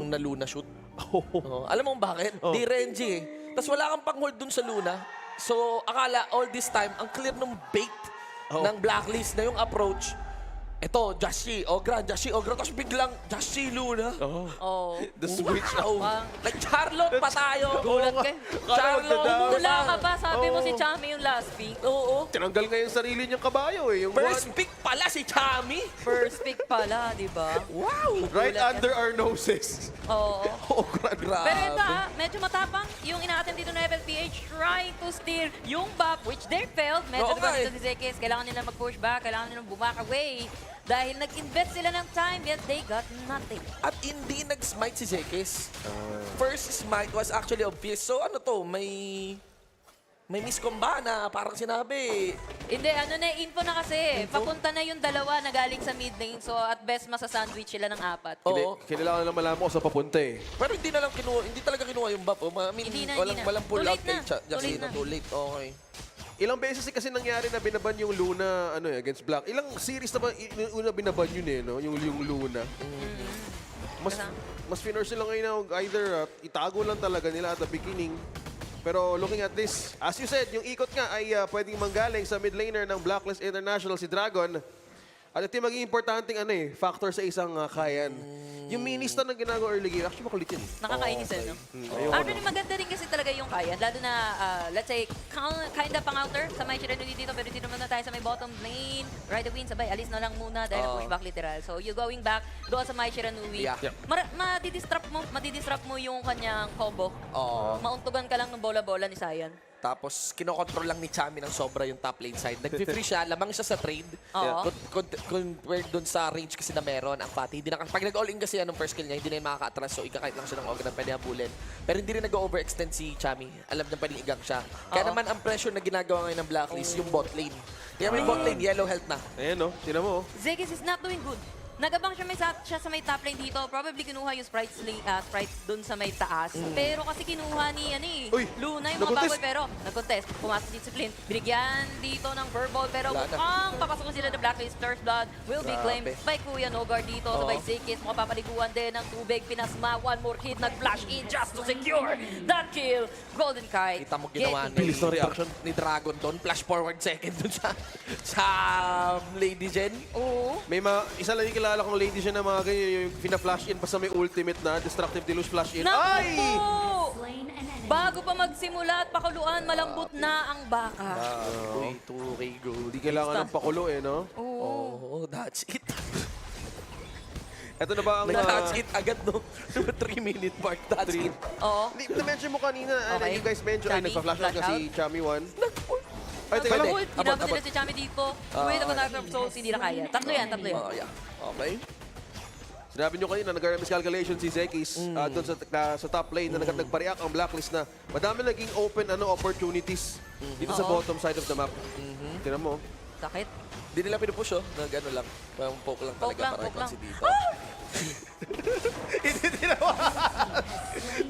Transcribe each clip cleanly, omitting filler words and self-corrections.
na Luna shoot. Alam mo bakit? Di Renji eh. Tapos wala kang pang-hold dun sa Luna. So, akala all this time, ang clear ng bait ng Blacklist na yung approach. Ito, Jashi, Ogra, tapos biglang Jashi, Luna. Oh. The switch. Wow. Nag-Charlotte pa tayo. Gulat ka. Charlotte. Tula ka pa, sabi mo si Chami yung last pick. Oo. Tinanggal nga yung sarili niyang kabayo eh. Yung First pick pala si Chami. First pick pala, di ba? Wow. right Gulat ka. under our noses. Oo. Grabe. Pero ito medyo matapang yung ina-attempt dito ng FLPH trying to steal yung buff which they failed. Medyo Oo, diba dito si Zekis, kailangan nila mag-push back, kailangan nila bumak away. Dahil nag-invest sila ng time, yet they got nothing. At hindi nag-smite si Zekis. First smite was actually obvious. So ano to, may miscomba na parang sinabi. Hindi, info na kasi. Papunta na yung dalawa na galing sa mid lane. So at best, masasandwich sila ng 4. Oo. Kailangan lang malaman ko sa papunta eh. Pero hindi na lang kinuha, hindi talaga kinuha yung buff. I mean, Hindi na, walang pull Too out late kay na. Jackson. Too Too late. Okay. Ilang beses kasi nangyari na binaban yung Luna against Black. Ilang series na ba una binaban yun eh, no? Yung Luna. Mas finurse nila ngayon na either itago lang talaga nila at the beginning. Pero looking at this, as you said, yung ikot nga ay pwedeng manggaling sa mid laner ng Blacklist International, si Dragon. At ito yung maging importanteng factor sa isang Kayan. Yung minista na ginagawa early game, actually makulit yun. Nakakainis no? Actually, maganda rin kasi talaga yung kaya. Lalo na, let's say, kinda pang-outer sa may Shiranui dito. Pero dito naman na tayo sa may bottom lane. Right away, sabay, alis na lang muna dahil pushback literal. So, you going back doon sa may Shiranui. Yeah. Madidistract mo yung kanyang combo. Oo. Mauntugan ka lang ng bola-bola ni Sayan. Tapos, kinokontrol lang ni Chami ng sobra yung top lane side. Nag-free siya, lamang siya sa trade. Oo. Compared dun sa range kasi na meron, ang Fatih. Pag nag-all-in kasi yan ng first kill niya, hindi na yung makaka-atras. So, ikakait lang siya ng Ogra na pwede habulin. Pero hindi rin nag-overextend si Chami. Alam niya pwedeng igang siya. Kaya naman, ang pressure na ginagawa ngayon ng Blacklist, yung bot lane. Kaya may bot lane, yellow health na. Ayan no, tinan mo. Zekis is not doing good. Nagabang siya sa may top lane dito. Probably kinuha yung sprites dun sa may taas. Pero kasi kinuha ni Uy, Luna yung mga nag-contest. baboy. Pero nag-contest. Pumasok discipline. Binigyan dito ng verbal. Pero Wala na. mukhang papasok sila ng Blacklist. First blood will be claimed by Kuya Nogard dito. Sabay Zekis. Mukhang papaliguan din ng tubig. Pinasma. One more hit. Nag-flash in just to secure that kill. Golden Kite. Kita mo ginawa Bilis ng reaction. ni Dragon doon. Flash forward second doon sa Lady Jen. Oo. May isa lang yung kilala kong lady siya na mga ganyan, yung pina-flash in pa sa may ultimate na destructive deluge flash in. Ay! Naku! Bago pa magsimula at pakuluan, malambot na ang baka. Uy, 2K gold. Hindi kailangan ng pakulo eh, no? Oo. Oh, that's it. Ito na ba ang... That's it agad, no? 3-minute mark, that's it. Oo. Na-mention mo kanina, Okay. you guys mentioned, ay Chami, nagpa-flash out flash kasi Chami 1. Ay, teka lang. Hold, ginabot nila si Chami dito. Wait, ako na of souls, hindi na kaya. Tatlo yan. Oh, yeah. Okay. Sinabi nyo kanina, nag-miss calculation si Zekis doon sa top lane na nagpa-react ang Blacklist na madami naging open opportunities dito sa bottom side of the map. Tinan mo. Sakit. Hindi nila pinupush, oh. Nag-ano lang. Parang poke lang Poke talaga lang, para poke lang. si dito. Hindi tinawa.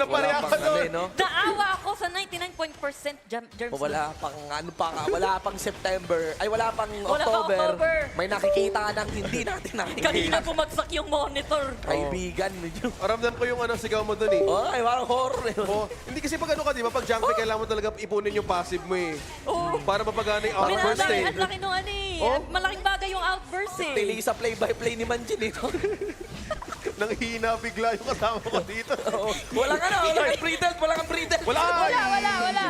Napareact ka Wala pang doon. no? Naawa ako sa 99% germs. Wala pang ano pa ka, wala pang September, ay wala pang Wala pang October. October. May nakikita ka ng hindi natin Kanina nakikita. bumagsak yung monitor. Kaibigan ninyo. Ramdam ko yung sigaw mo doon eh. Oh, ay parang horror. Eh. Oh, hindi kasi pag ka, di ba? Pag jump kailangan mo talaga ipunin yung passive mo eh. Oo. Para mapagana yung outburst Minadami, eh. ang laki nung Oh. Malaking bagay yung outburst eh. Tili sa play-by-play ni Manjin ito. Nang hina bigla yung kasama ko dito. Wala ka na, wala kang pre-death, wala kang pre-death. Wala! Wala.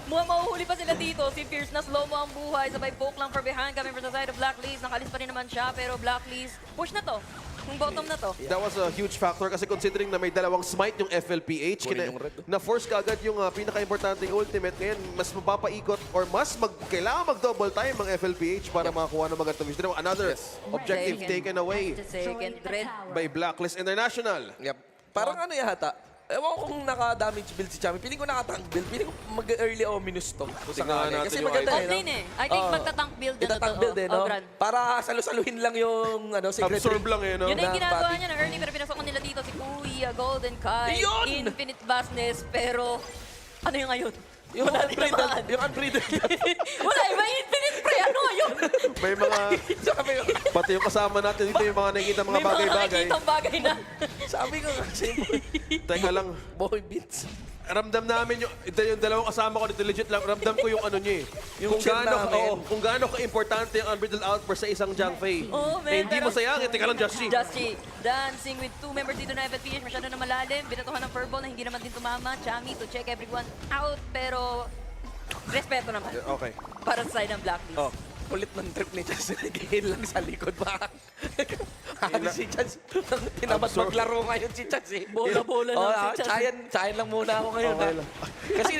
Mukhang mahuhuli pa sila dito. Si Fierce na slow mo ang buhay. Sabay poke lang for behind. Coming from the side of Blacklist. Nakalis pa rin naman siya. Pero Blacklist, push na to. Yung bottom na to. That was a huge factor kasi considering na may dalawang smite yung FLPH, Kunin yung red. na-force ka agad yung pinaka-importanting ultimate. Ngayon, mas mapapaikot or kailangan mag-double time ang FLPH para makakuha ng magandang vision. Another objective taken away Second red. by Blacklist International. Yep. Parang ano yata. Ewan ko kung naka-damage build si Chami. Piling ko naka-tank build. Piling ko mag-early ominous to. Tingnan natin Kasi yung maganda Off eh, no? lane eh. I think magta-tank build na to. Itatank build eh, no? Ogran. Para salu-saluhin lang yung secret Absorb ring. lang eh, no? Yun yung Na ginagawa Fatih. niya na early pero pinasok nila dito si Kuya Golden Kai. Yun! Infinite vastness pero ano yung ngayon? Yung Wala unbreeded. naman. Yung unbreeded. Wala iba infinite pre. Ano ngayon? May mga, Sabi ko, pati yung kasama natin dito yung mga nakikita mga May mga bagay-bagay. nakikitang bagay na. sabi ko kasi, Teka lang, boy beats. ramdam namin yung dalawang kasama ko dito, legit lang, ramdam ko yung ano niya eh. Yung Kung chill gaano, namin. kung gaano ka-importante yung unbridled outburst sa isang Jiang Fei. Oh, Na man, hindi mo pero- sayangin. Teka lang, Just Chi. Just Chi, dancing with two members dito na FFPH. Masyado na malalim. Binatuhan ng furball na hindi naman din tumama. Chami to check everyone out. Pero, respeto naman. Okay. Para sa side ng Blacklist. Oh, ulit ng trip ni Chance. Nag-heal lang sa likod. Parang, si Chance, tinamad Absorb. maglaro ngayon si Chance eh. Bola-bola lang si Chance. Chayan lang muna ako ngayon. Okay ha? lang. Kasi,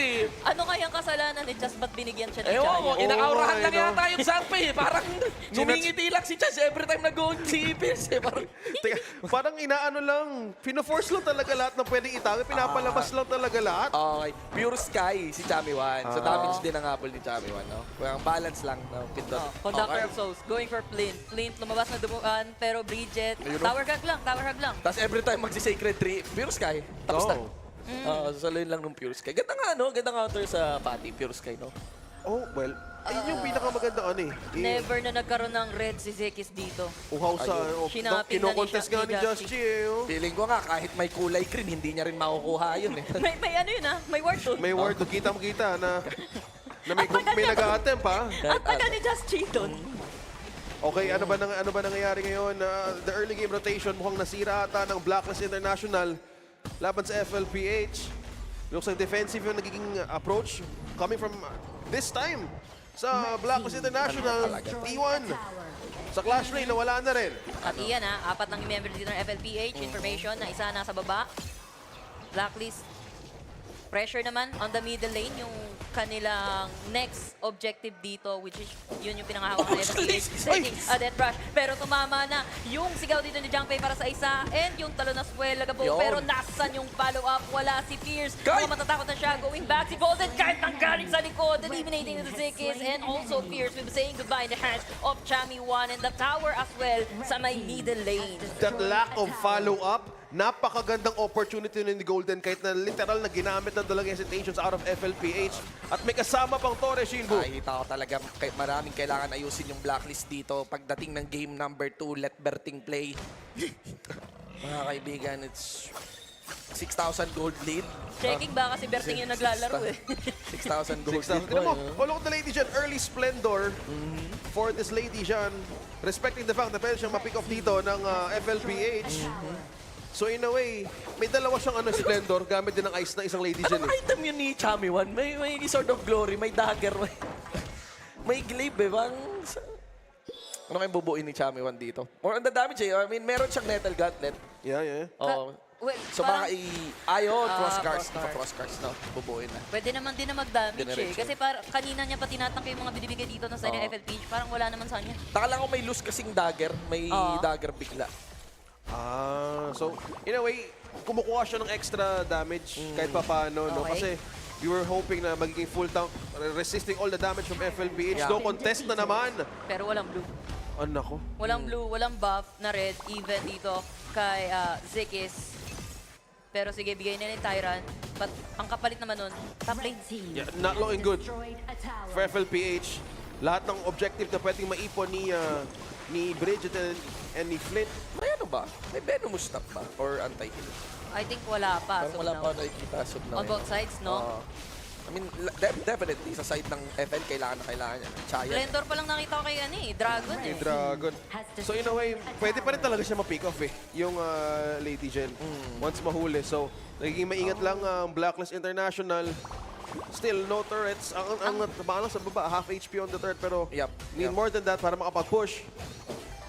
Ano kayang kasalanan ni Just ba't binigyan siya ni ewan ko, Chaya? inaaurahan Oh, lang I know. yata yung Sanpei eh. Parang ngumingiti lang si Chance every time nag-go si Pierce eh. Parang, Teka, parang inaano lang, pino-force lang talaga lahat ng pwedeng itago. Pinapalabas lang talaga lahat. okay, pure sky si Chami Wan. So, Ah. damage din ang habol ni Chami Wan, no? Parang balance lang, no? Pindot. Conductor Okay. of Souls, going for Flint. Flint, lumabas na dumuan, pero Bridget, Ayun, no? tower hug lang, tower hug lang. Tapos every time magsi-sacred tree, pure sky. Tapos na. Oh. Sasaluhin lang ng pure sky. Ganda nga, no? Ganda counter sa Pati, pure sky, no? Oh, well, ayun yung pinakamaganda ano eh. Never na nagkaroon ng red si Zekis dito. Uhaw sa, Shinapin na ni kino-contest nga ni Just Just Chi eh. Oh. Feeling ko nga, kahit may kulay green, hindi niya rin makukuha yun, eh. May ano yun may word doon. May word, kita mo kita na may nag-a-attempt ha. At taga ni Just Chi doon. Okay, ano ba nangyayari ngayon? The early game rotation mukhang nasira ata ng Blacklist International laban sa FLPH. Looks like defensive yung nagiging approach coming from this time sa Blacklist International. T1 sa Clash Lane, nawala na rin. At iyan apat ng member dito ng FLPH. Information na isa nasa baba. Blacklist. Pressure naman on the middle lane, yung kanilang next objective dito, which is yun yung pinangahawak ng FLPH. Setting a death rush. Pero tumama na yung sigaw dito ni Jiang Fei para sa isa and yung talo na Swell Lagabo. Yun. Pero nasan yung follow-up? Wala si Fierce. Guy! Mga matatakot na siya. Going back si Golden kahit nanggaling sa likod. Eliminating the Zekis and also Fierce will be saying goodbye in the hands of Chami 1 and the tower as well sa may middle lane. That lack of follow-up, napakagandang opportunity ni Golden kahit na literal na ginamit ng dalang hesitations out of FLPH. At may kasama pang Torres Shinbu. Nakikita ko talaga maraming kailangan ayusin yung blacklist dito. Pagdating ng game number 2, let Berting play. Mga kaibigan, it's 6,000 gold lead. Checking ba kasi Berting yung naglalaro eh. 6,000 gold 6,000. lead. Tignan mo, look at the Lady Jean. Early splendor for this Lady Jean. Respecting the fact na pwede siyang ma-pick off dito ng FLPH. So in a way, may dalawa siyang splendor gamit din ng ice na isang Lady Jean. Anong item yun ni Chami Wan? May Sword of Glory, may dagger, may glaive eh. Ano kayong bubuin ni Chami Wan dito? Or on the damage eh. I mean, meron siyang Nettle Gauntlet. Yeah. Oh. Well, So parang baka Ayun, cross cross cards. cars. Cross cards, no? Bubuin na. pwede naman din na mag-damage eh. Generation. Kasi kanina niya pa tinatangke yung mga binibigay dito ng side ng FLPH. Parang wala naman sa kanya. Taka lang kung may loose kasing dagger. May Oo. dagger bigla. So in a way, kumukuha siya ng extra damage kahit pa paano. No? Okay. Kasi we were hoping na magiging full tank, resisting all the damage from FLPH. Yeah. No contest na naman. Pero walang blue. Nako. Walang blue, walang buff na red, even dito kay Zekis. Pero sige, bigay na ni Tyrant. But ang kapalit naman nun, top lane. Yeah, not looking good for FLPH. Lahat ng objective na pwedeng maipon ni Bridget and ni Flint. May ano ba? May venomous stop ba? Or anti-heal? I think wala pa. Parang So wala now, pa nakikita. So on both sides, no? I mean, definitely sa side ng FL, kailangan niya. Chaya. Splendor pa lang nakita ko kay Dragon eh. Kay Dragon. So in a way, pwede pa rin talaga siya ma-pick off yung Lady Jen once mahuli. So nagiging maingat lang ang Blacklist International. Still, no turrets. Ang tamaan lang sa baba, half HP on the turret. Pero Yup, need yup. more than that para makapag-push.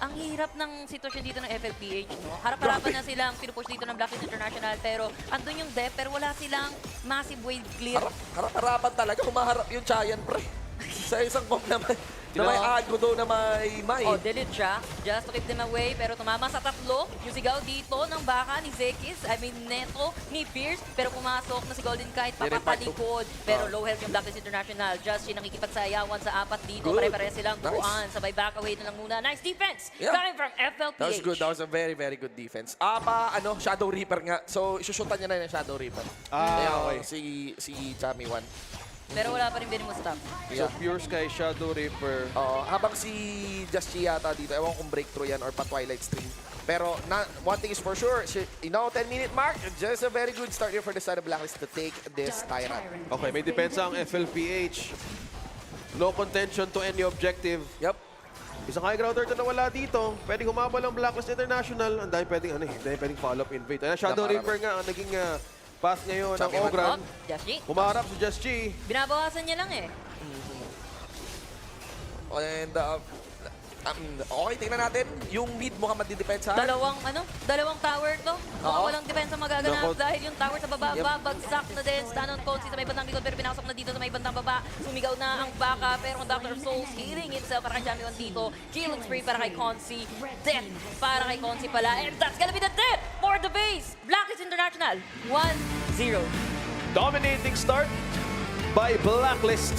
Ang hirap ng sitwasyon dito ng FLPH, no? Harap-harapan na silang pinupush dito ng Blacklist International, pero andun yung depth, pero wala silang massive wave clear. Harap-harapan talaga. Humaharap yung Chayan, pre. Sa isang comp naman. Na may agro daw na may. Oh, delete siya, just to keep them away, pero tumama sa tatlo. Yung sigaw dito ng baka ni Zekis, Neto, ni Fierce, pero pumasok na si Golden Kite, papatalikod. Pero low health yung Blacklist International. Just yung nakikipagsayawan sa apat dito. Good. Pare-pare silang Nice. buuan. Sabay back away na lang muna. Nice defense! Yeah. Coming from FLPH. That was good. That was a very, very good defense. Shadow Reaper nga. So, isushutan niya na yung Shadow Reaper. Ah, Kaya, okay. Si Chami Wan. Pero wala pa rin Venomous top. So, Pure Sky, Shadow Reaper. Habang si Just Chi yata dito, ewan kung breakthrough yan or pa Twilight Stream. Pero one thing is for sure, 10-minute mark, just a very good start here for the side of Blacklist to take this Tyrant. Okay, may depensa ang FLPH. No contention to any objective. Yep. Isang high grounder to nawala dito. Pwedeng humabol ang Blacklist International. Ang dahil pwedeng follow-up invade. Ayan, Shadow Reaper nga ang naging path ngayon ng Chami Ogran. Just G. Humarap si Just G. Binabawasan niya lang eh. And okay, tingnan natin. Yung mid mukhang madidepensa. Dalawang tower to. Mukhang walang depensa magaganap Nako. dahil yung tower sa baba, Yep. babagsak na din. Stanon Consi sa may bandang likod pero pinasok na dito sa may bandang baba. Sumigaw na ang baka pero ang Doctor of Souls healing himself para kay Champion dito. Killing spree para kay Consi. Death para kay Consi pala. And that's gonna be the death for the base. Blacklist International, 1-0. Dominating start by Blacklist.